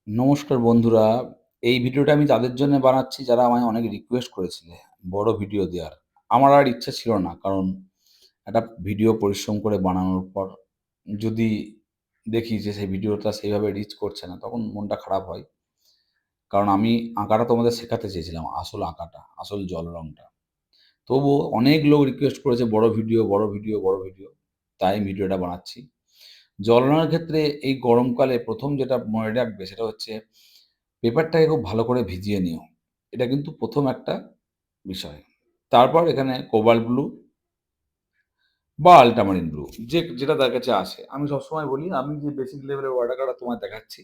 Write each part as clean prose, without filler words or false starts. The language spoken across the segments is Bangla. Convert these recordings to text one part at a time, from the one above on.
নমস্কার বন্ধুরা। এই ভিডিওটা আমি তাদের জন্য বানাচ্ছি যারা আমায় অনেক রিকোয়েস্ট করেছিলে বড় ভিডিও দেওয়ার। আমার আর ইচ্ছা ছিল না। কারণ একটা ভিডিও পরিশ্রম করে বানানোর পর যদি দেখি যে সেই ভিডিওটা সেইভাবে রিচ করছে না, তখন মনটা খারাপ হয়। কারণ আমি আঁকাটা তোমাদের শেখাতে চেয়েছিলাম, আসল আঁকাটা, আসল জল রংটা। তবুও অনেক লোক রিকোয়েস্ট করেছে বড় ভিডিও, বড় ভিডিও, বড় ভিডিও। তাই আমি ভিডিওটা বানাচ্ছি। জল রঙের ক্ষেত্রে এই গরমকালে ১ম যেটা মনে রাখবে সেটা হচ্ছে পেপারটাকে খুব ভালো করে ভিজিয়ে নিও। এটা কিন্তু ১ম একটা বিষয়। তারপর এখানে কোবাল্ট ব্লু বা আল্ট্রামারিন ব্লু যেটা তার কাছে আসে। আমি সবসময় বলি আমি যে বেসিক লেভেলের ওয়াটার কালার তোমায় দেখাচ্ছি,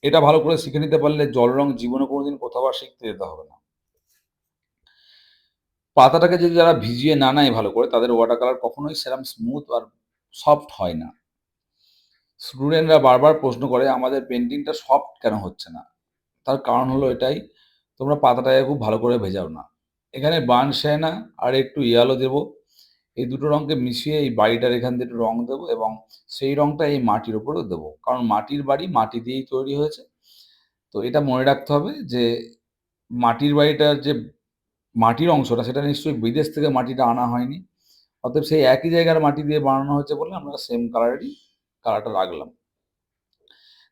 এটা ভালো করে শিখে নিতে পারলে জল রং জীবনে কোনোদিন কোথাও আর শিখতে যেতে হবে না। পাতাটাকে যদি যারা ভিজিয়ে না নেয় ভালো করে, তাদের ওয়াটার কালার কখনোই সেরকম স্মুথ আর সফট হয় না। স্টুডেন্টরা বারবার প্রশ্ন করে আমাদের পেইন্টিংটা সফট কেন হচ্ছে না? তার কারণ হলো এটাই, তোমরা পাতাটাকে খুব ভালো করে ভেজাও না। এখানে বার্ন শ্যানা আর একটু ইয়ালো দেবো। এই দুটো রঙকে মিশিয়ে এই বাড়িটার এখান দিয়ে একটু রং দেবো এবং সেই রংটা এই মাটির উপরেও দেবো। কারণ মাটির বাড়ি মাটি দিয়েই তৈরি হয়েছে। তো এটা মনে রাখতে হবে যে মাটির বাড়িটার যে মাটির অংশটা সেটা নিশ্চয়ই বিদেশ থেকে মাটিটা আনা হয়নি। অতএব সেই একই জায়গার মাটি দিয়ে বানানো হয়েছে বলে আমরা সেম কালারেরই কালারটা রাখলাম।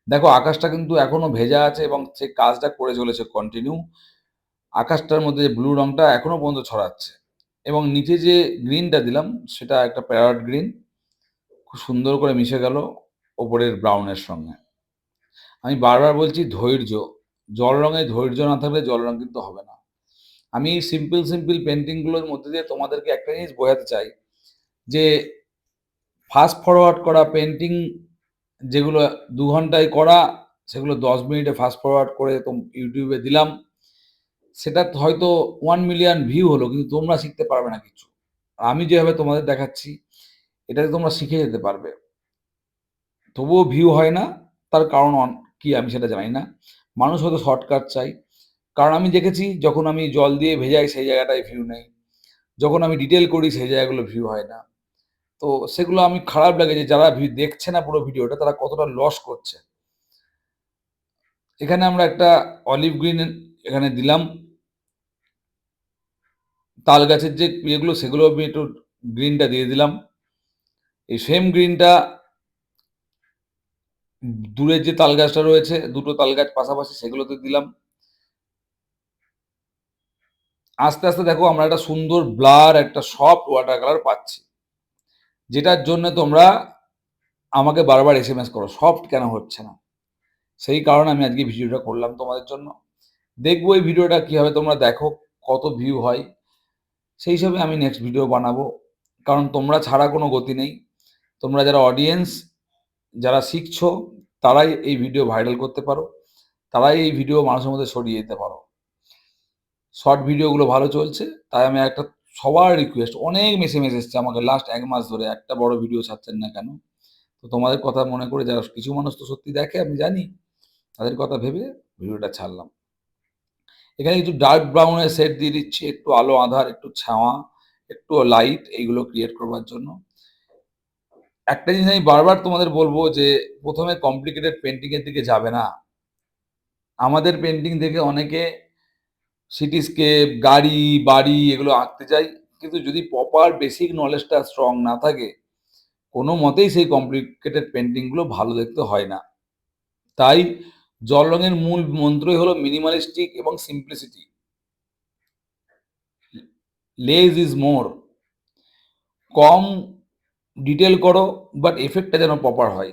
দেখো আকাশটা কিন্তু এখনো ভেজা আছে এবং সে কাজটা করে চলেছে কন্টিনিউ। আকাশটার মধ্যে যে ব্লু রংটা এখনো পর্যন্ত ছড়াচ্ছে এবং নিচে যে গ্রিনটা দিলাম সেটা একটা প্যারট গ্রিন, খুব সুন্দর করে মিশে গেল ওপরের ব্রাউনের সঙ্গে। আমি বারবার বলছি ধৈর্য, জল রঙে ধৈর্য না থাকলে জল রং কিন্তু হবে না। আমি সিম্পল পেন্টিংগুলোর মধ্যে দিয়ে তোমাদেরকে একটা জিনিস বোঝাতে চাই যে ফাস্ট ফরওয়ার্ড করা পেন্টিং যেগুলো ২ ঘন্টায় করা, সেগুলো ১০ মিনিটে ফাস্ট ফরওয়ার্ড করে ইউটিউবে দিলাম। সেটা হয়তো 1 মিলিয়ন ভিউ হলো, কিন্তু তোমরা শিখতে পারবে না কিছু। আমি যেভাবে তোমাদের দেখাচ্ছি এটাতে তোমরা শিখে যেতে পারবে। তবুও ভিউ হয় না, তার কারণ কি আমি সেটা জানি না। মানুষ হয়তো শর্টকাট চাই। কারণ আমি দেখেছি যখন আমি জল দিয়ে ভেজাই সেই জায়গাটায় ভিউ নেই। যখন আমি ডিটেল করি সেই জায়গাগুলো ভিউ হয় না। তো সেগুলো আমি খারাপ লাগে যে যারা দেখছে না পুরো ভিডিওটা তারা কতটা লস করছে। এখানে আমরা একটা অলিভ গ্রিন এখানে দিলাম। তাল গাছের যে ইয়েগুলো সেগুলো আমি একটু গ্রিনটা দিয়ে দিলাম। এই সেম গ্রিনটা দূরের যে তাল গাছটা রয়েছে, দুটো তাল গাছ পাশাপাশি সেগুলোতে দিলাম। আস্তে আস্তে দেখো আমরা একটা সুন্দর ব্লার একটা সফট ওয়াটার কালার পাচ্ছি, যেটার জন্য তোমরা আমাকে বারবার এসএমএস করো সফট কেন হচ্ছে না। সেই কারণে আমি আজকে ভিডিওটা করলাম তোমাদের জন্য। দেখবো এই ভিডিওটা কিভাবে তোমরা দেখো, কত ভিউ হয়, সেই হিসাবে আমি নেক্সট ভিডিও বানাবো। কারণ তোমরা ছাড়া কোনো গতি নেই। তোমরা যারা অডিয়েন্স, যারা শিখছো, তারাই এই ভিডিও ভাইরাল করতে পারো, তারাই এই ভিডিও মানুষের মধ্যে ছড়িয়ে দিতে পারো। শর্ট ভিডিওগুলো ভালো চলছে, তাই আমি একটা সবার রিকোয়েস্ট, অনেক মেসেজ এসছে আমাকে লাস্ট ১ মাস ধরে, একটা বড় ভিডিও ছাড়ছেন না কেন? তো তোমাদের কথা মনে করে যারা কিছু মানুষ তো সত্যি দেখে আমি জানি, তাদের কথা ভেবে ভিডিওটা ছাড়লাম। এখানে কিছু ডার্ক ব্রাউনের শেড দিয়ে দিচ্ছি, একটু আলো আঁধার, একটু ছাওয়া, একটু লাইট, এইগুলো ক্রিয়েট করবার জন্য। একটা জিনিস আমি বারবার তোমাদের বলবো যে প্রথমে কমপ্লিকেটেড পেন্টিং এর দিকে যাবে না। আমাদের পেন্টিং দেখে অনেকে সিটিস্কেপ, গাড়ি, বাড়ি এগুলো আঁকতে চাই, কিন্তু যদি প্রপার বেসিক নলেজটা স্ট্রং না থাকে কোনো মতেই সেই কমপ্লিকেটেড পেন্টিংগুলো ভালো দেখতে হয় না। তাই জল রঙের মূল মন্ত্রই হলো মিনিমালিস্টিক এবং simplicity. Less is more. Com detail করো, বাট এফেক্টটা যেন প্রপার হয়।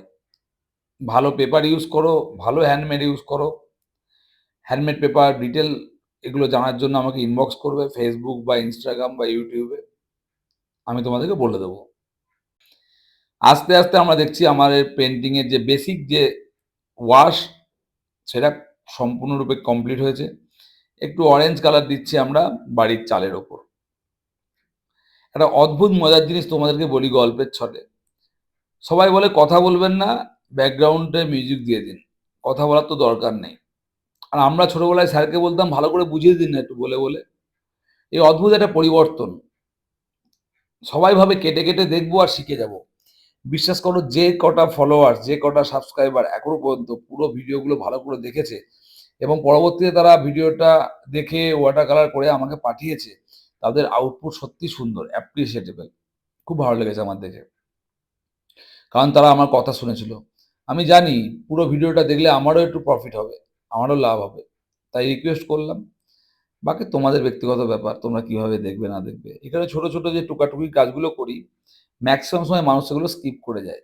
ভালো পেপার ইউজ করো, ভালো হ্যান্ডমেড ইউজ করো। হ্যান্ডমেড পেপার, ডিটেল এগুলো জানার জন্য আমাকে ইনবক্স করবে ফেসবুক বা ইনস্টাগ্রাম বা ইউটিউবে, আমি তোমাদেরকে বলে দেবো। আস্তে আস্তে আমরা দেখছি আমাদের পেন্টিংয়ের যে বেসিক যে ওয়াশ সেটা সম্পূর্ণরূপে কমপ্লিট হয়েছে। একটু অরেঞ্জ কালার দিচ্ছি আমরা বাড়ির চালের ওপর। একটা অদ্ভুত মজার জিনিস তোমাদেরকে বলি গল্পের ছলে। সবাই বলে কথা বলবেন না, ব্যাকগ্রাউন্ডে মিউজিক দিয়ে দিন, কথা বলার তো দরকার নেই। আর আমরা ছোটবেলায় স্যারকে বলতাম ভালো করে বুঝিয়ে দিন না একটু বলে বলে। এই অদ্ভুত একটা পরিবর্তন। সবাই ভাবে কেটে কেটে দেখবো আর শিখে যাব। বিশ্বাস করো, যে কটা ফলোয়ার্স, যে কটা সাবস্ক্রাইবার এখনো পর্যন্ত পুরো ভিডিওগুলো ভালো করে দেখেছে এবং পরবর্তীতে তারা ভিডিওটা দেখে ওয়াটার কালার করে আমাকে পাঠিয়েছে, তাদের আউটপুট সত্যি সুন্দর, অ্যাপ্রিসিয়েটেবল। খুব ভালো লেগেছে আমার দেখে। কারণ তারা আমার কথা শুনেছিল। আমি জানি পুরো ভিডিওটা দেখলে আমারও একটু প্রফিট হবে, আমারও লাভ হবে। তাই রিকোয়েস্ট করলাম। বাকি তোমাদের ব্যক্তিগত ব্যাপার, তোমরা কিভাবে দেখবে না দেখবে। এখানে ছোট, ছোট যে টুকাটুকি কাজগুলো করি, ম্যাক্সিমাম সময় মানুষ সেগুলো স্কিপ করে যায়।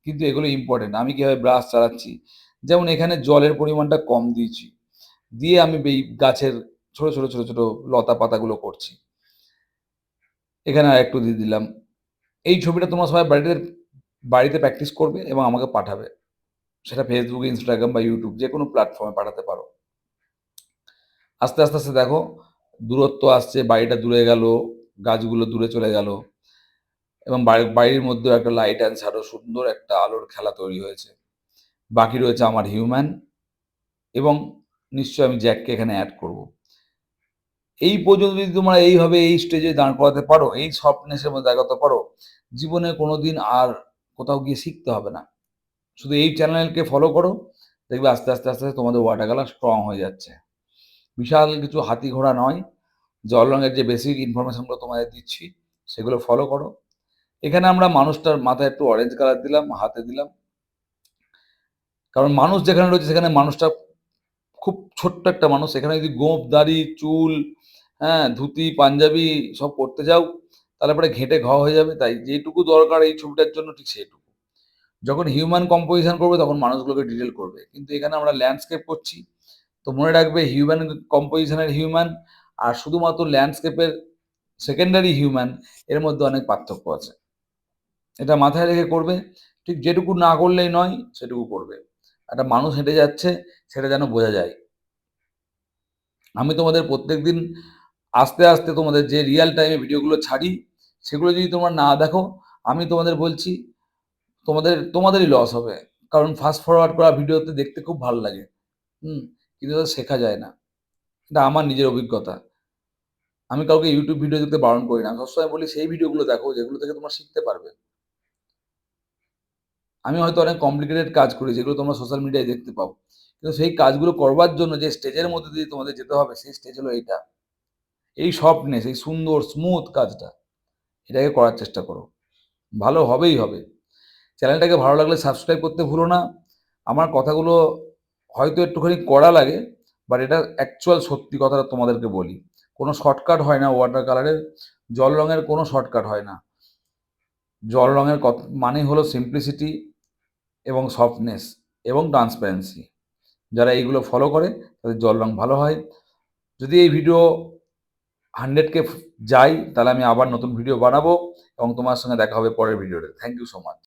কিন্তু এগুলো ইম্পর্টেন্ট। আমি কিভাবে ব্রাশ চালাচ্ছি, যেমন এখানে জলের পরিমাণটা কম দিয়েছি। দিয়ে আমি এই গাছের ছোট, ছোট, ছোট, ছোট লতা পাতাগুলো করছি। এখানে আরেকটু দিয়ে দিলাম। এই ছবিটা তোমরা সবাই বাড়িতে প্র্যাকটিস করবে এবং আমাকে পাঠাবে। সেটা Facebook, Instagram বা YouTube যেকোনো প্ল্যাটফর্মে পাঠাতে পারো। আস্তে, আস্তে, আস্তে দেখো দূরত্ব আসছে, বাড়িটা দূরে গেল, গাছগুলো দূরে চলে গেল এবং বাড়ির মধ্যেও একটা লাইট অ্যান্ড শ্যাডো সুন্দর একটা আলোর খেলা তৈরি হয়েছে। বাকি রয়েছে আমার হিউম্যান এবং নিশ্চয়ই আমি জ্যাককে এখানে অ্যাড করব। এই পর্যন্ত যদি তোমরা এইভাবে এই স্টেজে দাঁড় করাতে পারো, এই সফটনেসের মধ্যে দেখাতে পারো, জীবনে কোনোদিন আর কোথাও গিয়ে শিখতে হবে না। শুধু এই চ্যানেলকে ফলো করো, দেখবে আস্তে, আস্তে, আস্তে, আস্তে তোমাদের ওয়াটার কালার স্ট্রং হয়ে যাচ্ছে। বিশাল কিছু হাতি ঘোড়া নয়, জল রঙের যে বেসিক ইনফরমেশনগুলো তোমাদের দিচ্ছি, সেগুলো ফলো করো। এখানে আমরা মানুষটার মাথায় একটু অরেঞ্জ কালার দিলাম, হাতে দিলাম। কারণ মানুষ যেখানে রয়েছে সেখানে মানুষটা খুব ছোট্ট একটা মানুষ। এখানে যদি গোঁফ, দাড়ি, চুল, হ্যাঁ, ধুতি, পাঞ্জাবি সব করতে যাও, তাহলে পরে ঘেঁটে ঘ হয়ে যাবে। তাই যেইটুকু দরকার এই ছবিটার জন্য ঠিক সেইটুকু। যখন হিউম্যান কম্পোজিশন করবে তখন মানুষগুলোকে ডিটেল করবে। কিন্তু এখানে আমরা ল্যান্ডস্কেপ করছি। তো মনে রাখবে হিউম্যান কম্পোজিশনের হিউম্যান আর শুধুমাত্র ল্যান্ডস্কেপের সেকেন্ডারি হিউম্যান, এর মধ্যে অনেক পার্থক্য আছে। এটা মাথায় রেখে করবে। ঠিক যেটুকু না করলেই নয়, সেটুকু করবে। একটা মানুষ হেঁটে যাচ্ছে, সেটা যেন বোঝা যায়। আমি তোমাদের প্রত্যেকদিন আস্তে, আস্তে তোমাদের যে রিয়াল টাইমে ভিডিওগুলো ছাড়ি, সেগুলো যদি তোমরা না দেখো, আমি তোমাদের বলছি তোমাদেরই লস হবে। কারণ ফাস্ট ফরওয়ার্ড করা ভিডিওতে দেখতে খুব ভালো লাগে। হুম? কিন্তু এটা শেখা যায় না। এটা আমার নিজের অভিজ্ঞতা। আমি কাউকে YouTube ভিডিও দেখতে বারণ করি না। আমি সবসময় বলি সেই ভিডিওগুলো দেখো যেগুলো থেকে তোমরা শিখতে পারবে। আমি হয়তো অনেক কমপ্লিকেটেড কাজ করি যেগুলো তোমরা সোশ্যাল মিডিয়ায় দেখতে পাও। কিন্তু সেই কাজগুলো করবার জন্য যে স্টেজের মধ্যে দিয়ে তোমাদের যেতে হবে, সেই স্টেজ হলো এইটা। এই সফটনেস, এই সুন্দর স্মুথ কাজটা, এটাকে করার চেষ্টা করো। ভালো হবেই হবে। চ্যানেলটাকে ভালো লাগলে সাবস্ক্রাইব করতে ভুলো না। আমার কথাগুলো হয়তো একটুখানি কড়া লাগে, বাট এটা অ্যাকচুয়াল সত্যি কথাটা তোমাদেরকে বলি। কোনো শর্টকাট হয় না ওয়াটার কালারের, জল রঙের কোনো শর্টকাট হয় না। জল রঙের মানেই হলো সিম্পলিসিটি এবং সফটনেস এবং ট্রান্সপারেন্সি। যারা এইগুলো ফলো করে তাদের জল রং ভালো হয়। যদি এই ভিডিও 100K যায়, তাহলে আমি আবার নতুন ভিডিও বানাবো এবং তোমার সঙ্গে দেখা হবে পরের ভিডিওতে। Thank you so much.